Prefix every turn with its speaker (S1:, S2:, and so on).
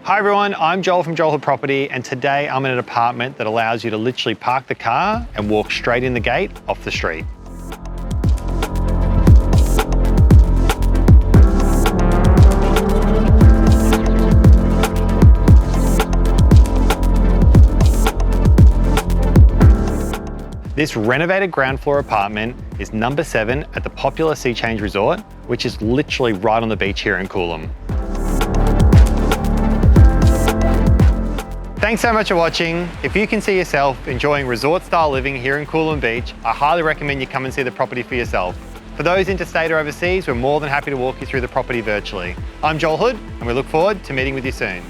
S1: Hi everyone, I'm Joel from Joel Hood Property, and today I'm in an apartment that allows you to literally park the car and walk straight in the gate off the street. This renovated ground floor apartment is number 7 at the popular Sea Change Resort, which is literally right on the beach here in Coolum. Thanks so much for watching. If you can see yourself enjoying resort-style living here in Coolum Beach, I highly recommend you come and see the property for yourself. For those interstate or overseas, we're more than happy to walk you through the property virtually. I'm Joel Hood, and we look forward to meeting with you soon.